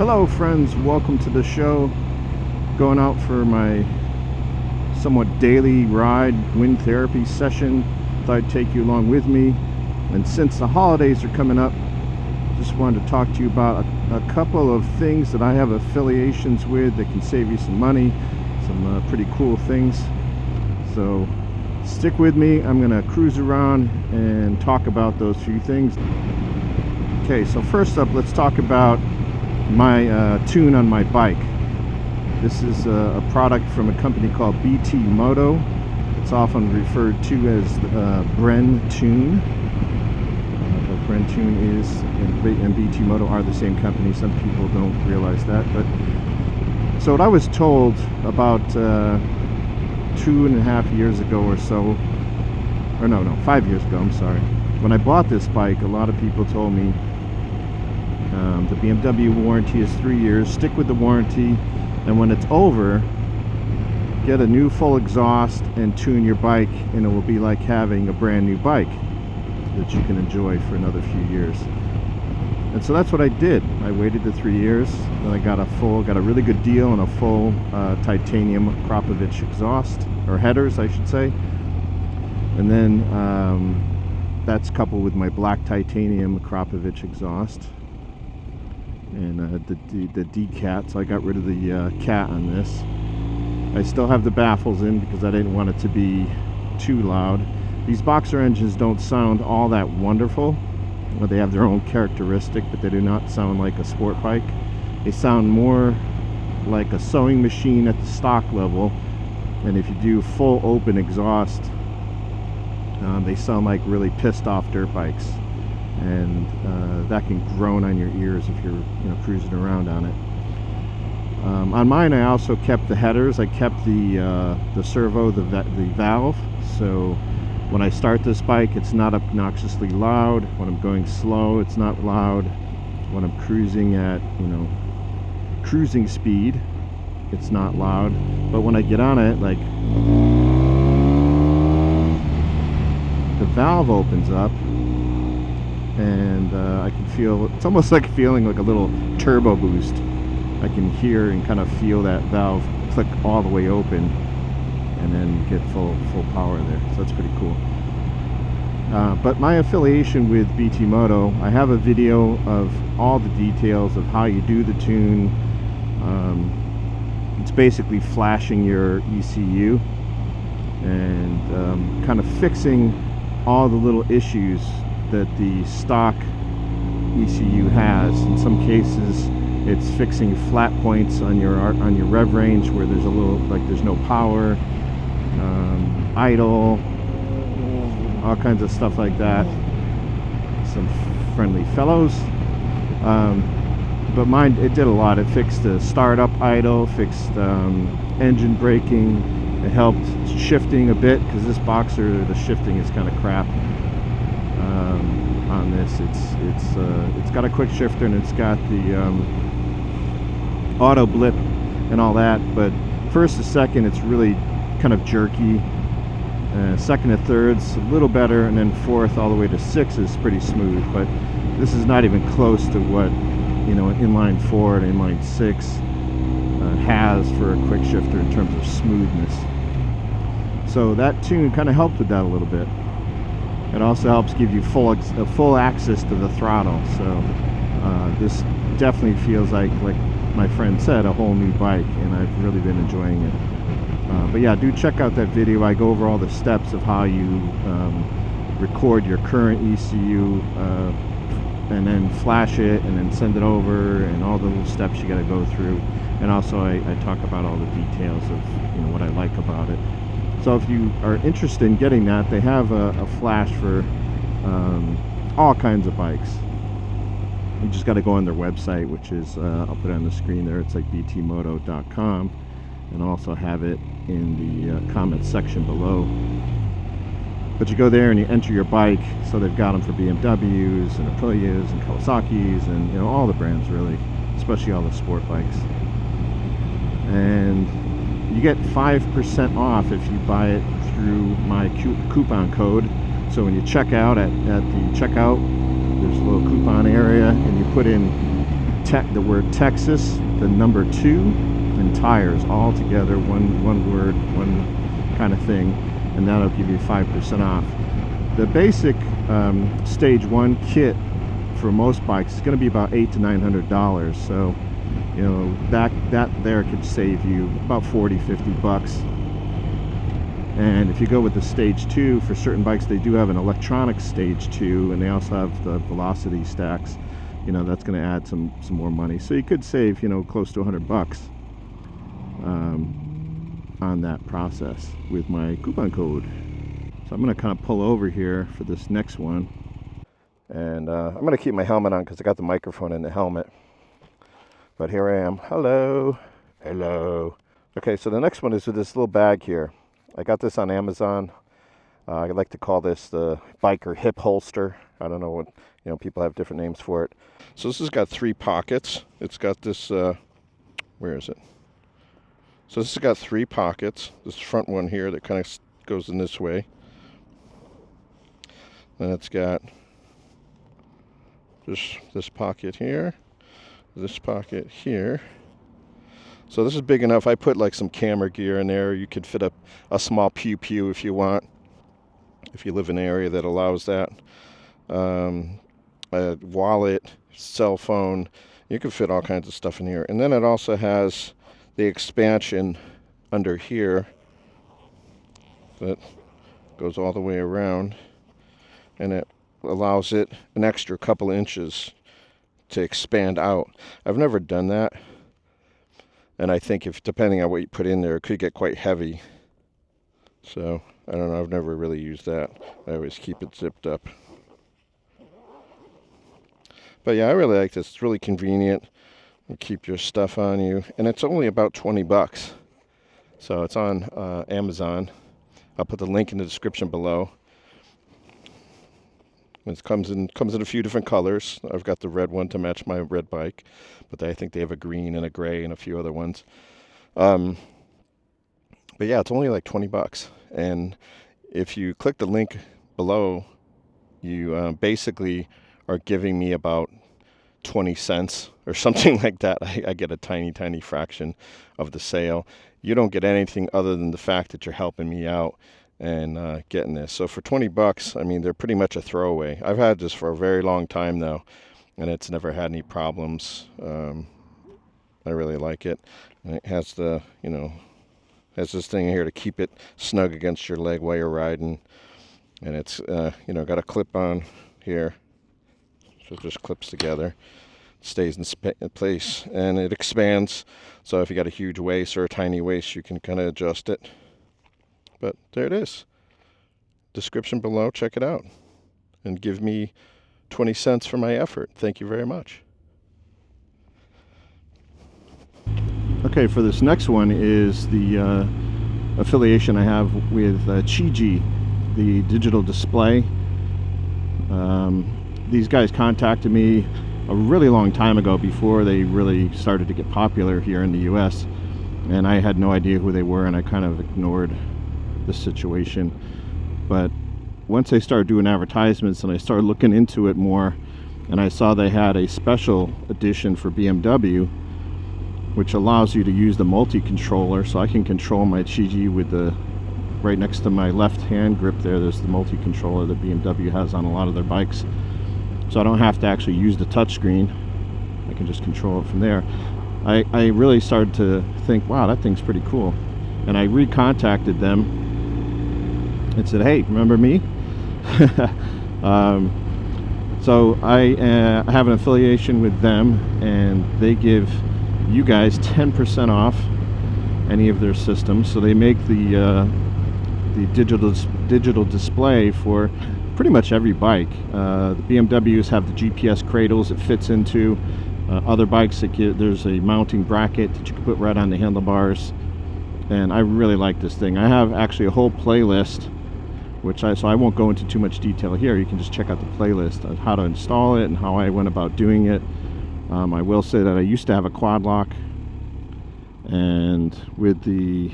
Hello friends, welcome to the show. Going out for my somewhat daily ride wind therapy session. Thought I'd take you along with me. And since the holidays are coming up, just wanted to talk to you about a couple of things that I have affiliations with that can save you some money, some pretty cool things. So stick with me. I'm gonna cruise around and talk about those few things. Okay, so first up, let's talk about my tune on my bike. This is a product from a company called BT Moto. It's often referred to as Bren Tune. But Bren Tune is and BT Moto are the same company. Some people don't realize that. But so what I was told about 2.5 years ago or so, or no, 5 years ago, I'm sorry. When I bought this bike, a lot of people told me the BMW warranty is 3 years. Stick with the warranty, and when it's over, get a new full exhaust and tune your bike, and it will be like having a brand new bike that you can enjoy for another few years. And so that's what I did. I waited the 3 years, then I got a really good deal on a full titanium Krapovich exhaust, or headers I should say. And then that's coupled with my black titanium Krapovich exhaust and the D-cat, so I got rid of the cat on this. I still have the baffles in because I didn't want it to be too loud. These boxer engines don't sound all that wonderful. Well, they have their own characteristic, but they do not sound like a sport bike. They sound more like a sewing machine at the stock level, and if you do full open exhaust, they sound like really pissed off dirt bikes, and that can groan on your ears if you're cruising around on it. On mine, I also kept the headers. I kept the servo, the valve, so when I start this bike, it's not obnoxiously loud. When I'm going slow, it's not loud. When I'm cruising at cruising speed, it's not loud. But when I get on it, like, the valve opens up, and I can feel, it's almost like feeling like a little turbo boost. I can hear and kind of feel that valve click all the way open and then get full power there. So that's pretty cool. But my affiliation with BT Moto, I have a video of all the details of how you do the tune. It's basically flashing your ECU and kind of fixing all the little issues that the stock ECU has. In some cases, it's fixing flat points on your rev range where there's a little, like, there's no power, idle, all kinds of stuff like that. Some friendly fellows. But mine, it did a lot. It fixed the startup idle, fixed engine braking. It helped shifting a bit, because this boxer, the shifting is kind of crap on this. It's got a quick shifter, and it's got the auto blip and all that, but first to second, it's really kind of jerky. Second to third's a little better, and then fourth all the way to six is pretty smooth. But this is not even close to what an inline 4 and inline 6 has for a quick shifter in terms of smoothness. So that tune kind of helped with that a little bit. It also helps give you full access to the throttle. So this definitely feels like my friend said, a whole new bike, and I've really been enjoying it. But yeah, do check out that video. I go over all the steps of how you record your current ECU and then flash it and then send it over, and all the little steps you got to go through. And also I talk about all the details of what I like about it. So if you are interested in getting that, they have a flash for all kinds of bikes. You just got to go on their website, which is I'll put it on the screen there. It's like btmoto.com, and also have it in the comment section below. But you go there and you enter your bike. So they've got them for BMWs and Aprilias and Kawasaki's and all the brands, really, especially all the sport bikes. And you get 5% off if you buy it through my coupon code. So when you check out at the checkout, there's a little coupon area, and you put in the word Texas, the number 2, and tires all together, one word, one kind of thing, and that'll give you 5% off. The basic stage 1 kit for most bikes is going to be about $800 to $900. So, you know, that there could save you about 40-50 bucks. And if you go with the stage 2, for certain bikes, they do have an electronic stage 2, and they also have the velocity stacks. You know, that's going to add some more money. So you could save, you know, close to 100 bucks on that process with my coupon code. So I'm going to kind of pull over here for this next one. And I'm going to keep my helmet on because I got the microphone in the helmet. But here I am. Hello. Hello. Okay, so the next one is with this little bag here. I got this on Amazon. I like to call this the biker hip holster. I don't know what, you know, people have different names for it. So this has got 3 pockets. It's got this, where is it? So this has got 3 pockets. This front one here that kind of goes in this way. Then it's got this pocket here, this pocket here. So this is big enough. I put like some camera gear in there. You could fit a small pew if you want, if you live in an area that allows that. A wallet, cell phone. You can fit all kinds of stuff in here. And then it also has the expansion under here that goes all the way around, and it allows it an extra couple inches to expand out. I've never done that, and I think if depending on what you put in there, it could get quite heavy. So I don't know, I've never really used that. I always keep it zipped up. But yeah, I really like this. It's really convenient. You keep your stuff on you, and it's only about 20 bucks. So it's on Amazon. I'll put the link in the description below. It comes in a few different colors. I've got the red one to match my red bike, but I think they have a green and a gray and a few other ones. But yeah, it's only like 20 bucks. And if you click the link below, you basically are giving me about 20 cents or something like that. I get a tiny fraction of the sale. You don't get anything other than the fact that you're helping me out and getting this. So for 20 bucks, I mean, they're pretty much a throwaway. I've had this for a very long time now, and it's never had any problems. I really like it. And it has the, you know, has this thing here to keep it snug against your leg while you're riding. And it's, you know, got a clip on here. So it just clips together. It stays in place, and it expands. So if you got a huge waist or a tiny waist, you can kind of adjust it. But there it is. Description below, check it out. And give me 20 cents for my effort. Thank you very much. Okay, for this next one is the affiliation I have with Chigee, the digital display. These guys contacted me a really long time ago before they really started to get popular here in the US, and I had no idea who they were, and I kind of ignored the situation. But once they started doing advertisements and I started looking into it more, and I saw they had a special edition for BMW which allows you to use the multi-controller, so I can control my Chigee with the right next to my left hand grip there. There's the multi-controller that BMW has on a lot of their bikes, so I don't have to actually use the touchscreen. I can just control it from there. I really started to think, wow, that thing's pretty cool, and I recontacted them and said, hey, remember me? So I have an affiliation with them, and they give you guys 10% off any of their systems. So they make the digital display for pretty much every bike. The BMWs have the GPS cradles it fits into. Other bikes, there's a mounting bracket that you can put right on the handlebars, and I really like this thing. I have actually a whole playlist, so I won't go into too much detail here. You can just check out the playlist on how to install it and how I went about doing it. I will say that I used to have a quad lock, and with the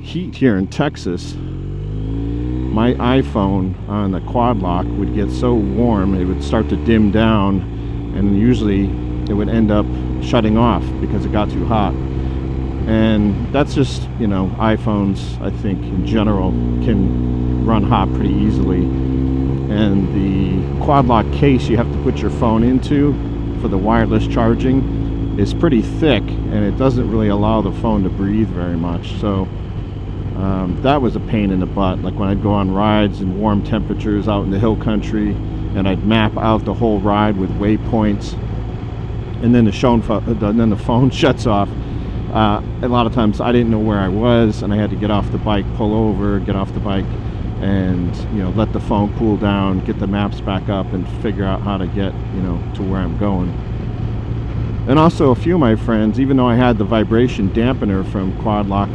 heat here in Texas, my iPhone on the quad lock would get so warm it would start to dim down, and usually it would end up shutting off because it got too hot. And that's just, you know, iPhones, I think, in general, can run hot pretty easily. And the quad lock case you have to put your phone into for the wireless charging is pretty thick, and it doesn't really allow the phone to breathe very much. So that was a pain in the butt. Like when I'd go on rides in warm temperatures out in the hill country, and I'd map out the whole ride with waypoints, and then the phone shuts off. A lot of times I didn't know where I was, and I had to get off the bike, pull over, get off the bike, and, you know, let the phone cool down, get the maps back up, and figure out how to get, you know, to where I'm going. And also a few of my friends, even though I had the vibration dampener from Quad Lock,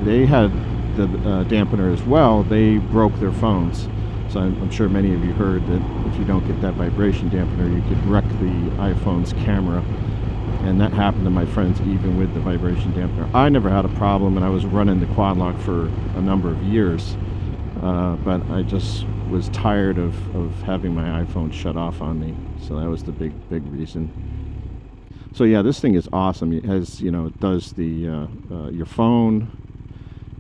they had the dampener as well. They broke their phones. So I'm sure many of you heard that if you don't get that vibration dampener, you could wreck the iPhone's camera. And that happened to my friends even with the vibration dampener. I never had a problem, and I was running the Quad Lock for a number of years. But I just was tired of having my iPhone shut off on me. So that was the big reason. So yeah, this thing is awesome. It has, you know, it does the your phone.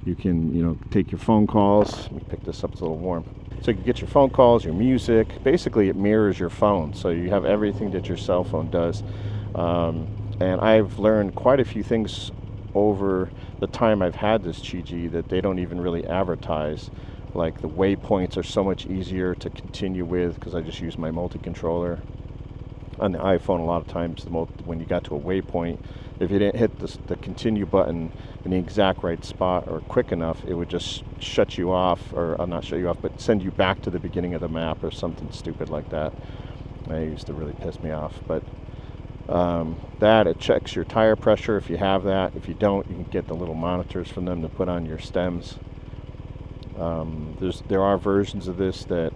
You can, you know, take your phone calls. Let me pick this up, it's a little warm. So you can get your phone calls, your music. Basically, it mirrors your phone. So you have everything that your cell phone does. And I've learned quite a few things over the time I've had this Chigee that they don't even really advertise. Like the waypoints are so much easier to continue with because I just use my multi-controller. On the iPhone, a lot of times when you got to a waypoint, if you didn't hit the continue button in the exact right spot or quick enough, it would just shut you off, or not shut you off, but send you back to the beginning of the map or something stupid like that. That used to really piss me off. But it checks your tire pressure if you have that. If you don't, you can get the little monitors from them to put on your stems. There are versions of this that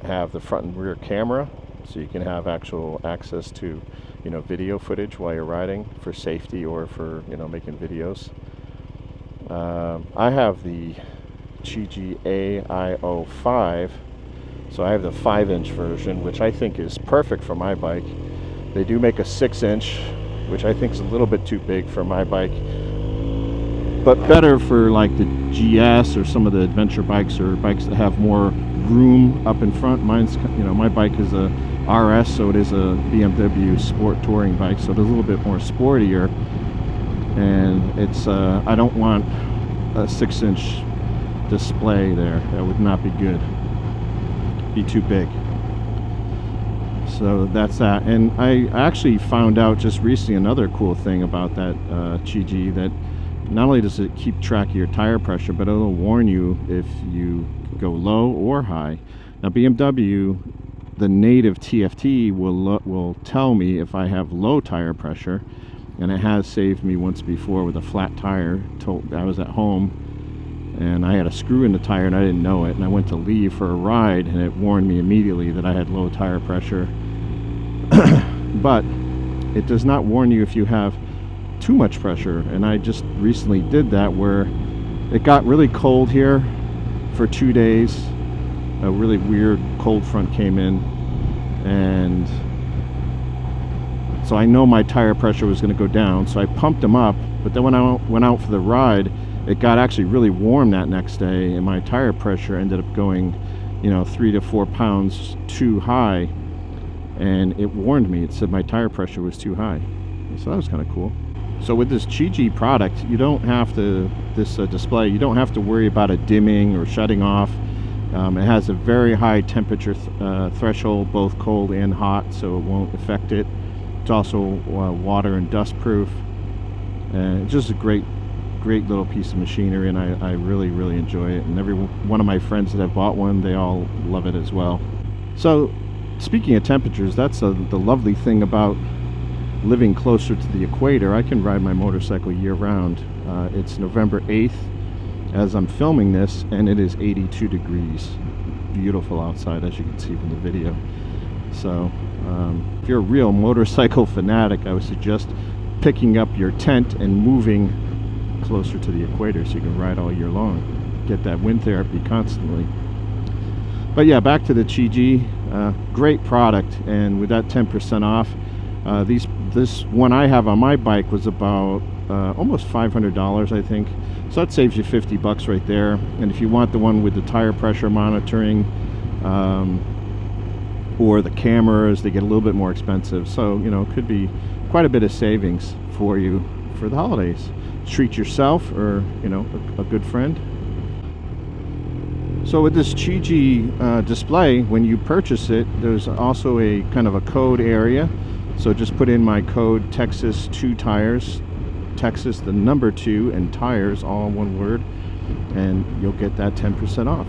have the front and rear camera, so you can have actual access to, you know, video footage while you're riding for safety or for, you know, making videos. I have the Chigee AIO5, so I have the 5-inch version, which I think is perfect for my bike. They do make a 6-inch, which I think is a little bit too big for my bike, but better for like the GS or some of the adventure bikes or bikes that have more room up in front. Mine's, you know, my bike is a RS, so it is a BMW sport touring bike, so it's a little bit more sportier, and it's I don't want a 6-inch display there. That would not be good. Be too big. So that's that. And I actually found out just recently another cool thing about that Chigee, that not only does it keep track of your tire pressure, but it'll warn you if you go low or high. Now BMW, the native TFT will tell me if I have low tire pressure, and it has saved me once before with a flat tire. I was at home and I had a screw in the tire and I didn't know it, and I went to leave for a ride and it warned me immediately that I had low tire pressure. But it does not warn you if you have too much pressure, and I just recently did that where it got really cold here for 2 days. A really weird cold front came in, and so I know my tire pressure was going to go down, so I pumped them up. But then when I went out for the ride, it got actually really warm that next day, and my tire pressure ended up going, you know, 3 to 4 pounds too high, and it warned me. It said my tire pressure was too high. So that was kind of cool. So with this Chigee product, you don't have to, display, you don't have to worry about it dimming or shutting off. It has a very high temperature threshold, both cold and hot, so it won't affect it. It's also water and dust proof. And it's just a great little piece of machinery, and I really enjoy it. And every one of my friends that have bought one, they all love it as well. So speaking of temperatures, that's the lovely thing about living closer to the equator. I can ride my motorcycle year-round. It's November 8th as I'm filming this, and it is 82 degrees. Beautiful outside, as you can see from the video. So if you're a real motorcycle fanatic, I would suggest picking up your tent and moving closer to the equator so you can ride all year long. Get that wind therapy constantly. But yeah, back to the Chigee. Great product, and with that 10% off, This one I have on my bike was about almost $500, I think. So that saves you 50 bucks right there. And if you want the one with the tire pressure monitoring or the cameras, they get a little bit more expensive. So, you know, it could be quite a bit of savings for you for the holidays. Treat yourself or, you know, a good friend. So with this Chigee display, when you purchase it, there's also a kind of a code area. So just put in my code Texas 2 tires, Texas the number 2 and tires, all in one word, and you'll get that 10% off.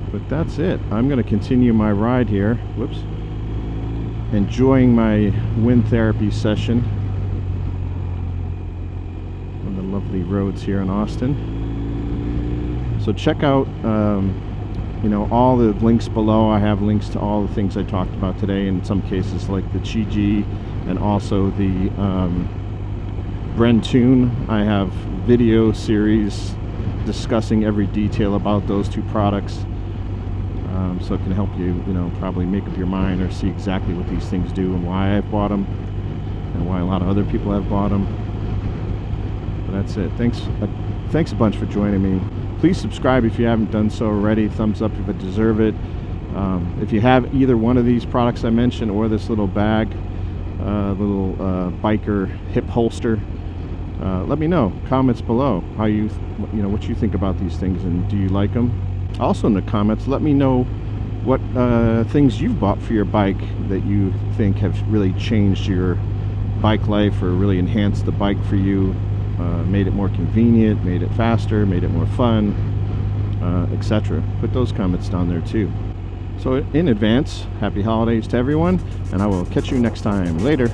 But that's it. I'm going to continue my ride here. Whoops. Enjoying my wind therapy session on the lovely roads here in Austin. So check out you know, all the links below. I have links to all the things I talked about today, in some cases like the Chigee and also the BT Tune. I have video series discussing every detail about those two products, so it can help you, you know, probably make up your mind or see exactly what these things do and why I've bought them and why a lot of other people have bought them. But that's it. Thanks a bunch for joining me. Please subscribe if you haven't done so already. Thumbs up if you deserve it. If you have either one of these products I mentioned or this little bag, little biker hip holster, let me know. Comments below how you know, what you think about these things, and do you like them? Also in the comments, let me know what things you've bought for your bike that you think have really changed your bike life or really enhanced the bike for you. Made it more convenient, made it faster, made it more fun, etc. Put those comments down there too. So in advance, happy holidays to everyone, and I will catch you next time. Later.